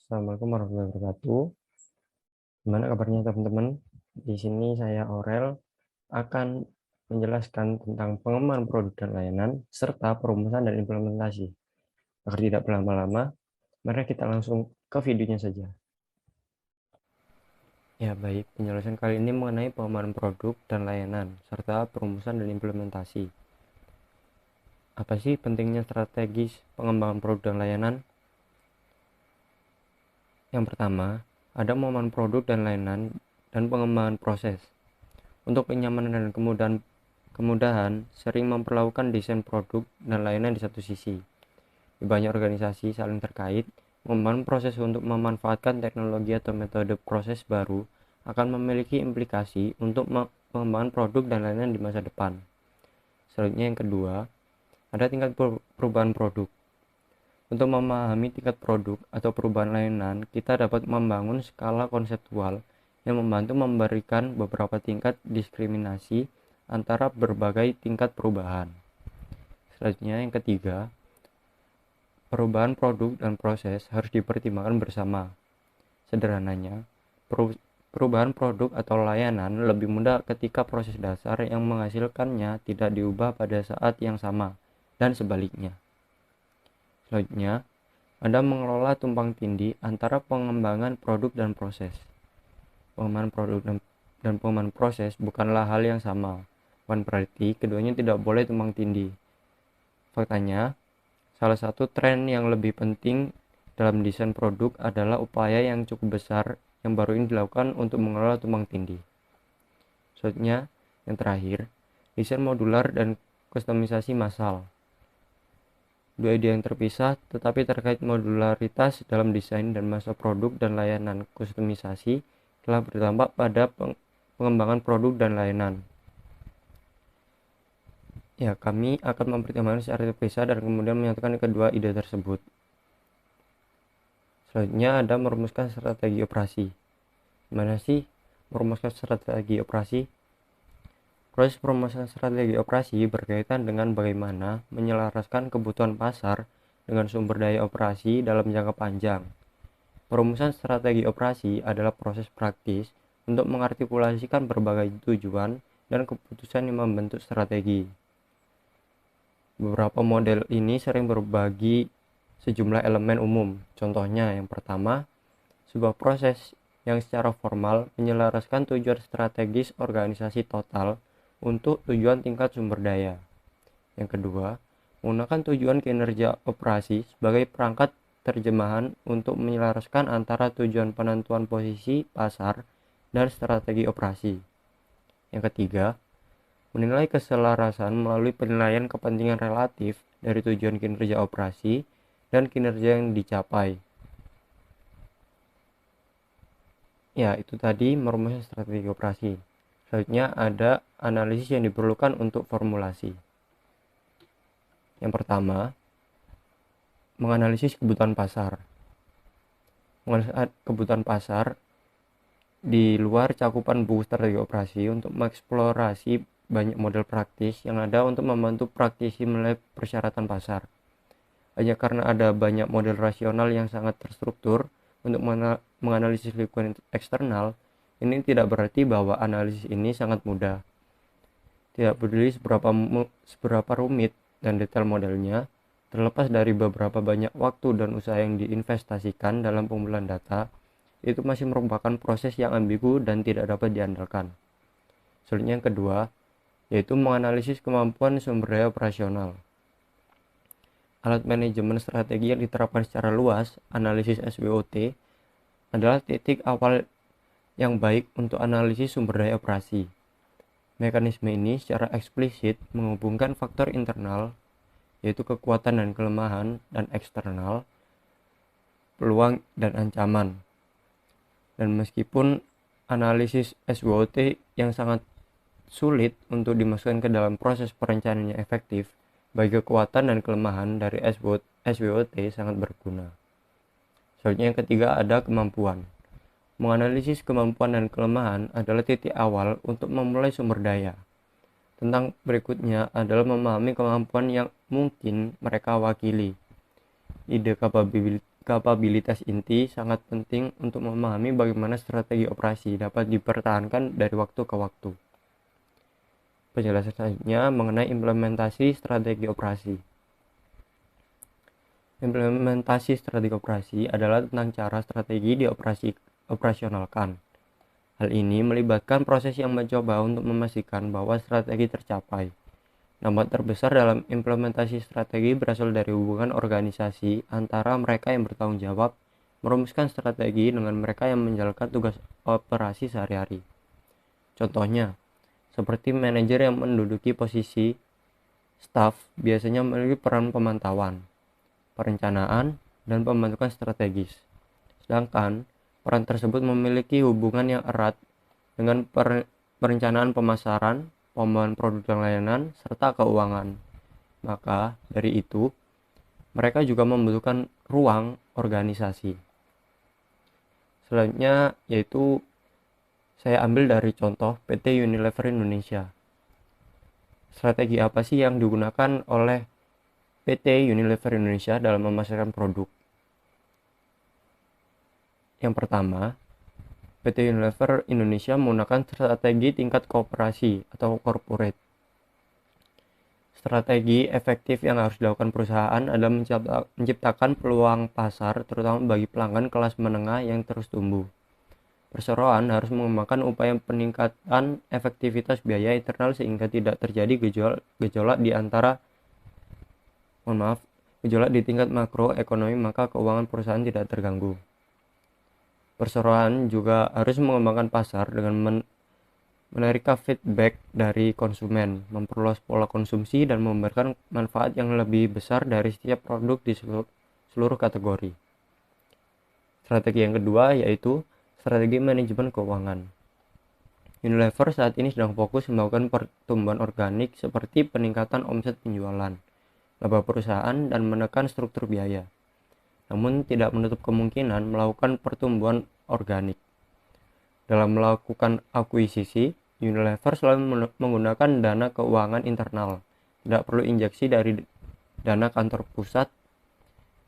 Assalamualaikum warahmatullahi wabarakatuh. Gimana kabarnya teman-teman? Di sini saya Aurel akan menjelaskan tentang pengembangan produk dan layanan serta perumusan dan implementasi. Agar tidak berlama-lama, mari kita langsung ke videonya saja. Ya baik, penjelasan kali ini mengenai pengembangan produk dan layanan serta perumusan dan implementasi. Apa sih pentingnya strategis pengembangan produk dan layanan? Yang pertama, ada pengembangan produk dan layanan dan pengembangan proses. Untuk kenyamanan dan kemudahan sering memperlakukan desain produk dan layanan di satu sisi. Di banyak organisasi saling terkait, membangun proses untuk memanfaatkan teknologi atau metode proses baru akan memiliki implikasi untuk pengembangan produk dan layanan di masa depan. Selanjutnya yang kedua, ada tingkat perubahan produk. Untuk memahami tingkat produk atau perubahan layanan, kita dapat membangun skala konseptual yang membantu memberikan beberapa tingkat diskriminasi antara berbagai tingkat perubahan. Selanjutnya yang ketiga, perubahan produk dan proses harus dipertimbangkan bersama. Sederhananya, perubahan produk atau layanan lebih mudah ketika proses dasar yang menghasilkannya tidak diubah pada saat yang sama, dan sebaliknya. Selanjutnya, Anda mengelola tumpang tindih antara pengembangan produk dan proses. Pengembangan produk dan pengembangan proses bukanlah hal yang sama. Bukan berarti keduanya tidak boleh tumpang tindih. Faktanya, salah satu tren yang lebih penting dalam desain produk adalah upaya yang cukup besar yang baru ini dilakukan untuk mengelola tumpang tindih. Selanjutnya, yang terakhir, desain modular dan kustomisasi massal. Dua ide yang terpisah tetapi terkait modularitas dalam desain dan masa produk dan layanan kustomisasi telah berdampak pada pengembangan produk dan layanan. Ya, kami akan mempertimbangkan secara terpisah dan kemudian menyatukan kedua ide tersebut. Selanjutnya ada merumuskan strategi operasi. Gimana sih merumuskan strategi operasi? Proses perumusan strategi operasi berkaitan dengan bagaimana menyelaraskan kebutuhan pasar dengan sumber daya operasi dalam jangka panjang. Perumusan strategi operasi adalah proses praktis untuk mengartikulasikan berbagai tujuan dan keputusan yang membentuk strategi. Beberapa model ini sering berbagi sejumlah elemen umum. Contohnya, yang pertama, sebuah proses yang secara formal menyelaraskan tujuan strategis organisasi total untuk tujuan tingkat sumber daya. Yang kedua, menggunakan tujuan kinerja operasi sebagai perangkat terjemahan untuk menyelaraskan antara tujuan penentuan posisi pasar dan strategi operasi. Yang ketiga, menilai keselarasan melalui penilaian kepentingan relatif dari tujuan kinerja operasi dan kinerja yang dicapai. Ya, itu tadi merumuskan strategi operasi. Selanjutnya ada analisis yang diperlukan untuk formulasi. Yang pertama, menganalisis kebutuhan pasar. Menganalisis kebutuhan pasar di luar cakupan buku strategi operasi untuk mengeksplorasi banyak model praktis yang ada untuk membantu praktisi menilai persyaratan pasar. Hanya karena ada banyak model rasional yang sangat terstruktur untuk menganalisis lingkungan eksternal, ini tidak berarti bahwa analisis ini sangat mudah. Tidak peduli seberapa rumit dan detail modelnya, terlepas dari beberapa banyak waktu dan usaha yang diinvestasikan dalam pengumpulan data, itu masih merupakan proses yang ambigu dan tidak dapat diandalkan. Selanjutnya yang kedua, yaitu menganalisis kemampuan sumber daya operasional. Alat manajemen strategi yang diterapkan secara luas, analisis SWOT, adalah titik awal yang baik untuk analisis sumber daya operasi. Mekanisme ini secara eksplisit menghubungkan faktor internal, yaitu kekuatan dan kelemahan, dan eksternal, peluang dan ancaman. Dan meskipun analisis SWOT yang sangat sulit untuk dimasukkan ke dalam proses perencanaan yang efektif, bagi kekuatan dan kelemahan dari SWOT sangat berguna. Selanjutnya yang ketiga ada kemampuan. Menganalisis kemampuan dan kelemahan adalah titik awal untuk memulai sumber daya. Tentang berikutnya adalah memahami kemampuan yang mungkin mereka wakili. Ide kapabilitas inti sangat penting untuk memahami bagaimana strategi operasi dapat dipertahankan dari waktu ke waktu. Penjelasan selanjutnya mengenai implementasi strategi operasi. Implementasi strategi operasi adalah tentang cara strategi dioperasionalkan. Hal ini melibatkan proses yang mencoba untuk memastikan bahwa strategi tercapai. Dampak terbesar dalam implementasi strategi berasal dari hubungan organisasi antara mereka yang bertanggung jawab merumuskan strategi dengan mereka yang menjalankan tugas operasi sehari-hari. Contohnya, seperti manajer yang menduduki posisi staf biasanya memiliki peran pemantauan, perencanaan, dan pembentukan strategis. Sedangkan peran tersebut memiliki hubungan yang erat dengan perencanaan pemasaran, pengembangan produk dan layanan, serta keuangan. Maka dari itu, mereka juga membutuhkan ruang organisasi. Selanjutnya yaitu saya ambil dari contoh PT Unilever Indonesia. Strategi apa sih yang digunakan oleh PT Unilever Indonesia dalam memasarkan produk? Yang pertama, PT Unilever Indonesia menggunakan strategi tingkat kooperasi atau corporate. Strategi efektif yang harus dilakukan perusahaan adalah menciptakan peluang pasar terutama bagi pelanggan kelas menengah yang terus tumbuh. Perseroan harus mengembangkan upaya peningkatan efektivitas biaya internal sehingga tidak terjadi gejolak di tingkat makroekonomi, maka keuangan perusahaan tidak terganggu. Perseroan juga harus mengembangkan pasar dengan menerima feedback dari konsumen, memperluas pola konsumsi, dan memberikan manfaat yang lebih besar dari setiap produk di seluruh kategori. Strategi yang kedua yaitu strategi manajemen keuangan. Unilever saat ini sedang fokus melakukan pertumbuhan organik seperti peningkatan omset penjualan, laba perusahaan, dan menekan struktur biaya. Namun tidak menutup kemungkinan melakukan pertumbuhan organik. Dalam melakukan akuisisi, Unilever selalu menggunakan dana keuangan internal, tidak perlu injeksi dari dana kantor pusat.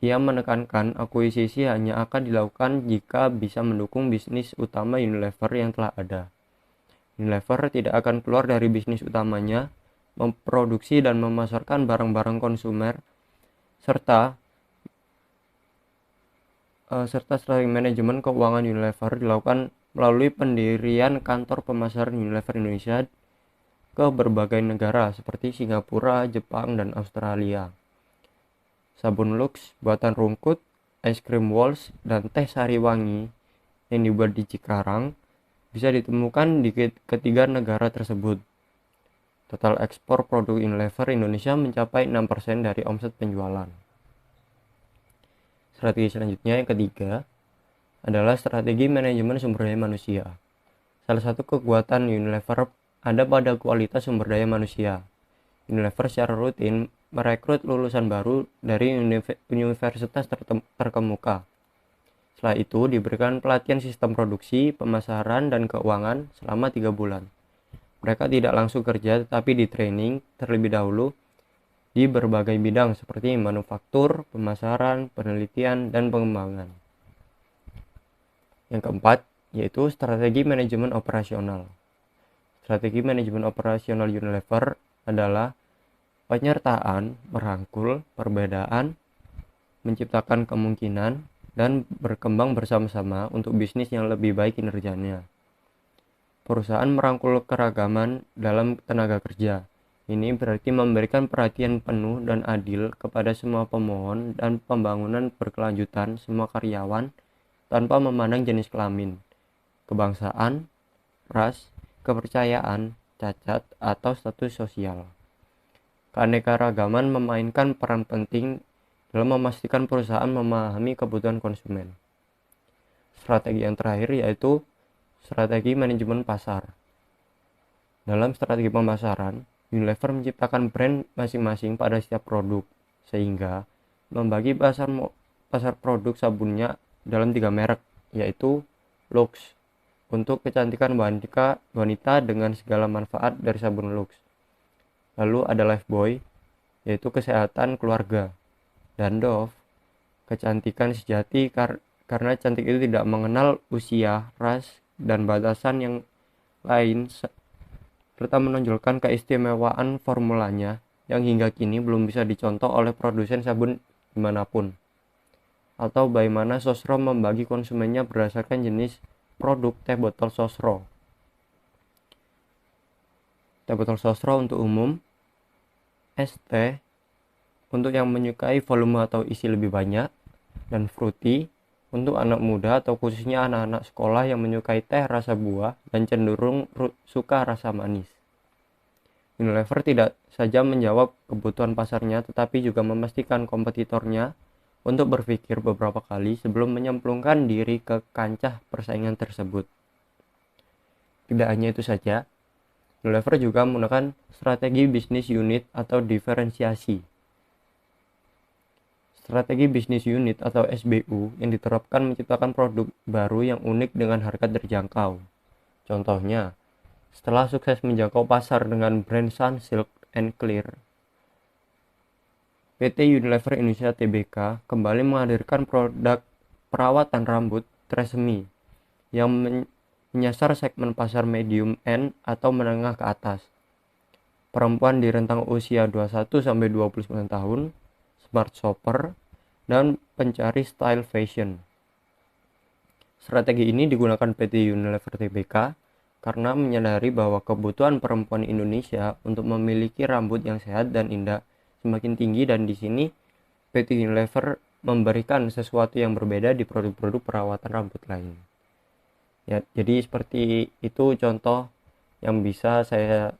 Ia menekankan akuisisi hanya akan dilakukan jika bisa mendukung bisnis utama Unilever yang telah ada. Unilever tidak akan keluar dari bisnis utamanya, memproduksi dan memasarkan barang-barang konsumer, serta strategi manajemen keuangan Unilever dilakukan melalui pendirian kantor pemasaran Unilever Indonesia ke berbagai negara seperti Singapura, Jepang, dan Australia. Sabun Lux buatan Rungkut, es krim Walls, dan teh Sariwangi yang dibuat di Cikarang bisa ditemukan di ketiga negara tersebut. Total ekspor produk Unilever Indonesia mencapai 6% dari omset penjualan. Strategi selanjutnya yang ketiga adalah strategi manajemen sumber daya manusia. Salah satu kekuatan Unilever ada pada kualitas sumber daya manusia. Unilever secara rutin merekrut lulusan baru dari universitas terkemuka. Setelah itu diberikan pelatihan sistem produksi, pemasaran, dan keuangan selama 3 bulan. Mereka tidak langsung kerja tetapi di training terlebih dahulu di berbagai bidang seperti manufaktur, pemasaran, penelitian, dan pengembangan. Yang keempat, yaitu strategi manajemen operasional. Strategi manajemen operasional Unilever adalah penyertaan, merangkul, perbedaan, menciptakan kemungkinan, dan berkembang bersama-sama untuk bisnis yang lebih baik kinerjanya. Perusahaan merangkul keragaman dalam tenaga kerja. Ini berarti memberikan perhatian penuh dan adil kepada semua pemohon dan pembangunan berkelanjutan semua karyawan tanpa memandang jenis kelamin, kebangsaan, ras, kepercayaan, cacat, atau status sosial. Keanekaragaman memainkan peran penting dalam memastikan perusahaan memahami kebutuhan konsumen. Strategi yang terakhir yaitu strategi manajemen pasar. Dalam strategi pemasaran, Unilever menciptakan brand masing-masing pada setiap produk, sehingga membagi pasar produk sabunnya dalam 3 merek, yaitu Lux untuk kecantikan wanita dengan segala manfaat dari sabun Lux. Lalu ada Lifebuoy, yaitu kesehatan keluarga, dan Dove, kecantikan sejati karena cantik itu tidak mengenal usia, ras, dan batasan yang lain, serta menonjolkan keistimewaan formulanya yang hingga kini belum bisa dicontoh oleh produsen sabun dimanapun, atau bagaimana Sosro membagi konsumennya berdasarkan jenis produk teh botol Sosro. Teh botol Sosro untuk umum, es teh untuk yang menyukai volume atau isi lebih banyak, dan fruity untuk anak muda atau khususnya anak-anak sekolah yang menyukai teh rasa buah dan cenderung suka rasa manis. Unilever tidak saja menjawab kebutuhan pasarnya, tetapi juga memastikan kompetitornya untuk berpikir beberapa kali sebelum menyemplungkan diri ke kancah persaingan tersebut. Tidak hanya itu saja, Unilever juga menggunakan strategi bisnis unit atau diferensiasi. Strategi bisnis unit atau SBU yang diterapkan menciptakan produk baru yang unik dengan harga terjangkau. Contohnya, setelah sukses menjangkau pasar dengan brand Sunsilk and Clear, PT Unilever Indonesia Tbk kembali menghadirkan produk perawatan rambut Tresemme yang menyasar segmen pasar medium end atau menengah ke atas. Perempuan di rentang usia 21-29 tahun, smart shopper, dan pencari style fashion. Strategi ini digunakan PT Unilever Tbk karena menyadari bahwa kebutuhan perempuan Indonesia untuk memiliki rambut yang sehat dan indah semakin tinggi, dan di sini PT Unilever memberikan sesuatu yang berbeda di produk-produk perawatan rambut lain. Ya, jadi seperti itu contoh yang bisa saya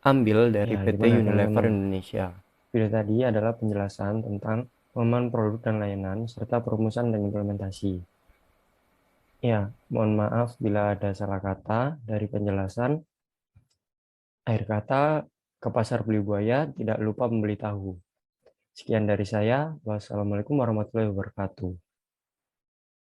ambil dari Ya, PT gimana Unilever teman-teman? Indonesia. Video tadi adalah penjelasan tentang pengembangan produk dan layanan serta perumusan dan implementasi. Ya, mohon maaf bila ada salah kata dari penjelasan. Akhir kata, ke pasar beli buaya, tidak lupa membeli tahu. Sekian dari saya. Wassalamualaikum warahmatullahi wabarakatuh.